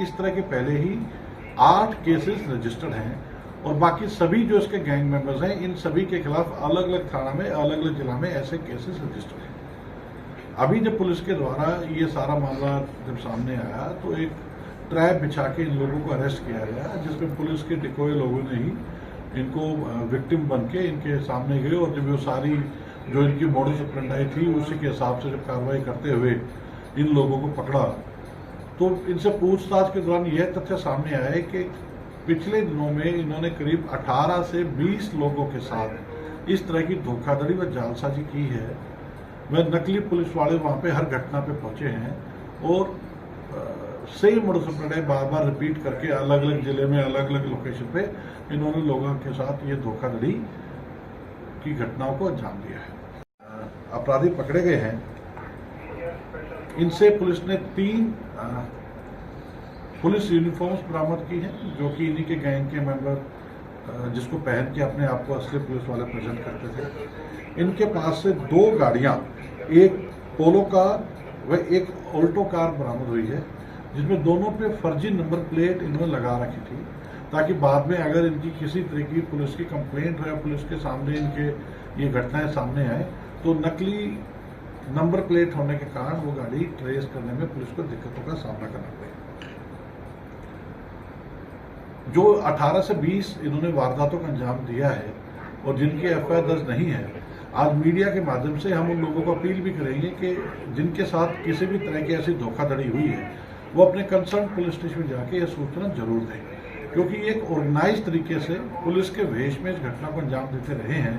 इस तरह के पहले ही 8 केसेस रजिस्टर्ड हैं और बाकी सभी जो इसके गैंग मेंबर्स हैं इन सभी के खिलाफ अलग अलग थाना में अलग अलग जिला में ऐसे केसेस रजिस्टर्ड हैं। अभी जब पुलिस के द्वारा ये सारा मामला जब सामने आया तो एक ट्रैप बिछा के इन लोगों को अरेस्ट किया गया, जिसमें पुलिस के डिकोय लोगों ने ही इनको विक्टिम बन के इनके सामने गए और जब वो सारी जो इनकी मॉडस ऑपरेंडी थी उसी के हिसाब से जब कार्रवाई करते हुए इन लोगों को पकड़ा तो इनसे पूछताछ के दौरान यह तथ्य सामने आया है कि पिछले दिनों में इन्होंने करीब 18 से 20 लोगों के साथ इस तरह की धोखाधड़ी व जालसाजी की है। वह नकली पुलिस वाले वहां पे हर घटना पे पहुंचे हैं और सेम मॉडस ऑपरेंडी बार बार रिपीट करके अलग अलग जिले में अलग अलग लोकेशन पे इन्होंने लोगों के साथ ये धोखाधड़ी की घटनाओं को अंजाम दिया है। अपराधी पकड़े गए हैं। इनसे पुलिस ने 3 पुलिस यूनिफॉर्म्स बरामद की हैं जो कि इन्हीं के गैंग के मेंबर जिसको पहन के अपने आप को असली पुलिस वाले प्रेजेंट करते थे। इनके पास से 2 गाड़ियां, एक पोलो कार व एक ऑल्टो कार बरामद हुई है जिसमें दोनों पे फर्जी नंबर प्लेट इन्होंने लगा रखी थी ताकि बाद में अगर इनकी किसी तरह की पुलिस की कंप्लेंट हो या पुलिस के सामने इनके ये घटनाएं सामने आए तो नकली नंबर प्लेट होने के कारण वो गाड़ी ट्रेस करने में पुलिस को दिक्कतों का सामना करना पड़े। जो 18 से 20 इन्होंने वारदातों का अंजाम दिया है और जिनकी एफआईआर दर्ज नहीं है, आज मीडिया के माध्यम से हम उन लोगों को अपील भी करेंगे कि जिनके साथ किसी भी तरह की ऐसी धोखाधड़ी हुई है वो अपने कंसर्न पुलिस स्टेशन में जाके यह सूचना जरूर दें, क्योंकि एक ऑर्गेनाइज तरीके से पुलिस के वेश में इस घटना को अंजाम देते रहे हैं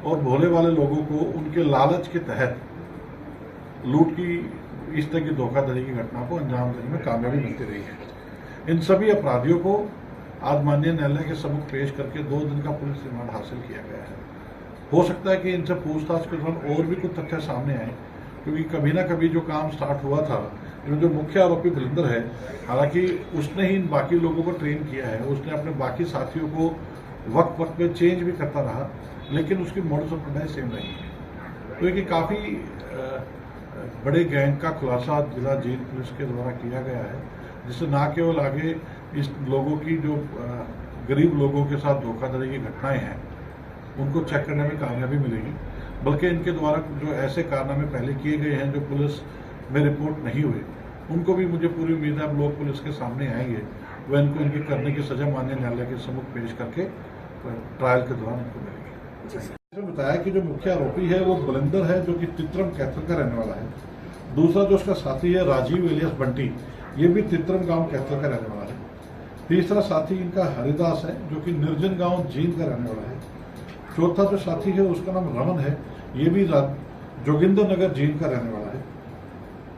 और भोले वाले लोगों को उनके लालच के तहत लूट की इस तरह की धोखाधड़ी की घटना को अंजाम देने में कामयाबी मिलती रही है। इन सभी अपराधियों को आज माननीय न्यायालय के सम्मुख पेश करके 2 दिन का पुलिस रिमांड हासिल किया गया है। हो सकता है कि इनसे पूछताछ के दौरान और भी कुछ तथ्य सामने आए, क्योंकि कभी ना कभी जो काम स्टार्ट हुआ था, जो मुख्य आरोपी बलिंदर है, हालांकि उसने ही इन बाकी लोगों को ट्रेन किया है, उसने अपने बाकी साथियों को वक्त वक्त में चेंज भी करता रहा, लेकिन उसकी मॉडस ऑपरेंडी सेम रही है। तो ये काफ़ी बड़े गैंग का खुलासा जिला जेल पुलिस के द्वारा किया गया है, जिससे न केवल आगे इस लोगों की जो गरीब लोगों के साथ धोखाधड़ी की घटनाएं हैं उनको चेक करने में कामयाबी मिलेगी, बल्कि इनके द्वारा जो ऐसे कारनामे पहले किए गए हैं जो पुलिस में रिपोर्ट नहीं हुए, उनको भी मुझे पूरी उम्मीद है अब लोग पुलिस के सामने आएंगे, वह इनको इनके करने की सजा माननीय न्यायालय के सम्मुख पेश करके ट्रायल के दौरान इनको मिलेगी। बताया कि जो मुख्य आरोपी है वो बलिंदर है, जो कि तित्रम कैथल का रहने वाला है। दूसरा जो उसका साथी है राजीव एलियस बंटी, ये भी तित्रम गांव कैथल का रहने वाला है। तीसरा साथी इनका हरिदास है, जो कि निर्जन गांव जींद का रहने वाला है। चौथा जो साथी है उसका नाम रमन है, ये भी जोगिंदर नगर जींद का रहने वाला है।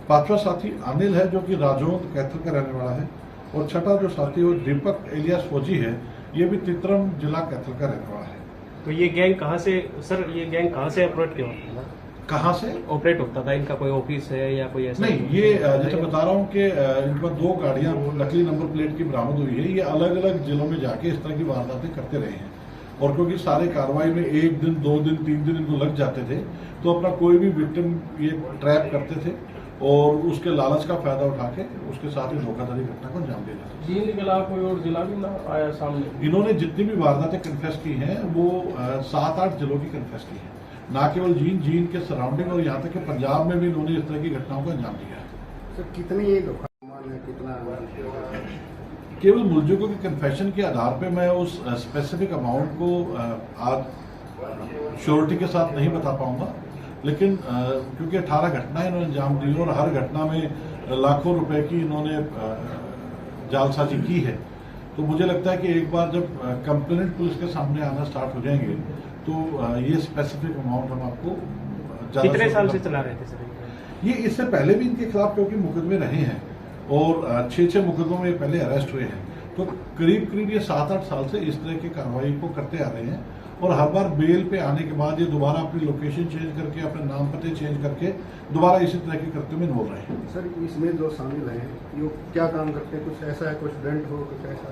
5वां साथी अनिल है, जो कि राजौंद कैथल का रहने वाला है। और छठा जो साथी वो दीपक एलियास फौजी है, ये भी तित्रम जिला कैथल का रहने वाला है। तो ये गैंग कहाँ से सर, ये गैंग कहाँ से ऑपरेट किया होता था? कहाँ से ऑपरेट होता था? इनका कोई ऑफिस है या कोई ऐसा? नहीं, ये जैसे बता रहा हूँ कि इनका 2 गाड़ियां नकली नंबर प्लेट की बरामद हुई है। ये अलग अलग जिलों में जाके इस तरह की वारदातें करते रहे हैं और क्योंकि सारे कार्रवाई में 1 दिन 2 दिन 3 दिन इनको लग जाते थे, तो अपना कोई भी विक्टिम ये ट्रैप करते थे और उसके लालच का फायदा उठा के उसके साथ ही धोखाधड़ी घटना को अंजाम दे देते थे। जींद के अलावा कोई और जिला भी ना आया सामने? इन्होंने जितनी भी वारदातें कन्फेस की हैं वो 7-8 जिलों की कन्फेस की है, ना केवल जींद के सराउंडिंग और यहाँ तक कि पंजाब में भी इन्होंने इस तरह की घटनाओं को अंजाम दिया है। सर कितनी कितना केवल मुलजुकों के कन्फेशन के आधार पे मैं उस स्पेसिफिक अमाउंट को आज श्योरिटी के साथ नहीं बता पाऊंगा, लेकिन क्योंकि 18 घटनाएं इन्होंने अंजाम दी और हर घटना में लाखों रुपए की इन्होंने जालसाजी की है, तो मुझे लगता है कि एक बार जब कंप्लेंट पुलिस के सामने आना स्टार्ट हो जाएंगे तो ये स्पेसिफिक अमाउंट हम आपको कितने साल से चला रहे थे सर? ये इससे पहले भी इनके खिलाफ क्योंकि मुकदमे रहे हैं और 6-6 मुकदमों में पहले अरेस्ट हुए हैं, तो करीब ये 7-8 साल से इस तरह की कार्रवाई को करते आ रहे हैं और हर बार बेल पे आने के बाद ये दोबारा अपनी लोकेशन चेंज करके अपने नाम पते चेंज करके दोबारा इसी तरह के कृत्य में इन्वॉल्व रहे हैं। सर इसमें जो शामिल हैं ये क्या काम करते हैं? कुछ ऐसा है, कुछ स्टूडेंट हो, कुछ ऐसा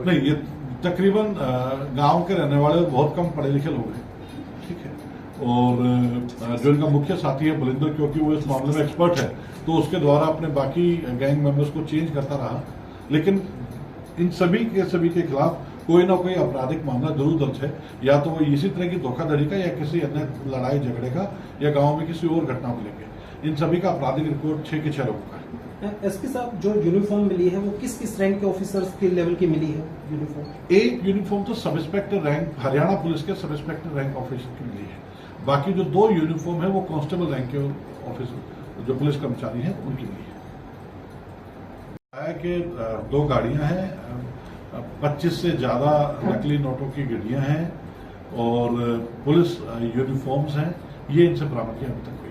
नहीं, ये तकरीबन गांव के रहने वाले बहुत कम पढ़े लिखे लोग हैं, ठीक है। और जो इनका मुख्य साथी है बलिंदर, क्योंकि वो इस मामले में एक्सपर्ट है, तो उसके द्वारा अपने बाकी गैंग मेंबर्स को चेंज करता रहा लेकिन इन सभी के खिलाफ कोई ना कोई आपराधिक मामला जरूर दर्ज है, या तो वो इसी तरह की धोखाधड़ी का या किसी अन्य लड़ाई झगड़े का या गांव में किसी और घटना को लेकर। इन सभी का आपराधिक रिकॉर्ड 6 के 6 लोगों का है। एसपी साहब, जो यूनिफॉर्म मिली है वो किस किस रैंक के ऑफिसर्स के लेवल की मिली है यूनिफॉर्म? एक यूनिफॉर्म तो sub inspector rank, Haryana police के सब इंस्पेक्टर रैंक ऑफिसर की मिली है। बाकी जो 2 यूनिफॉर्म है वो कांस्टेबल रैंक के ऑफिसर जो पुलिस कर्मचारी हैं उनकी मिली है। कि 2 गाड़ियां हैं, 25 से ज्यादा नकली नोटों की गड्डियां हैं और पुलिस यूनिफॉर्म्स हैं, ये इनसे बरामद किया अभी तक।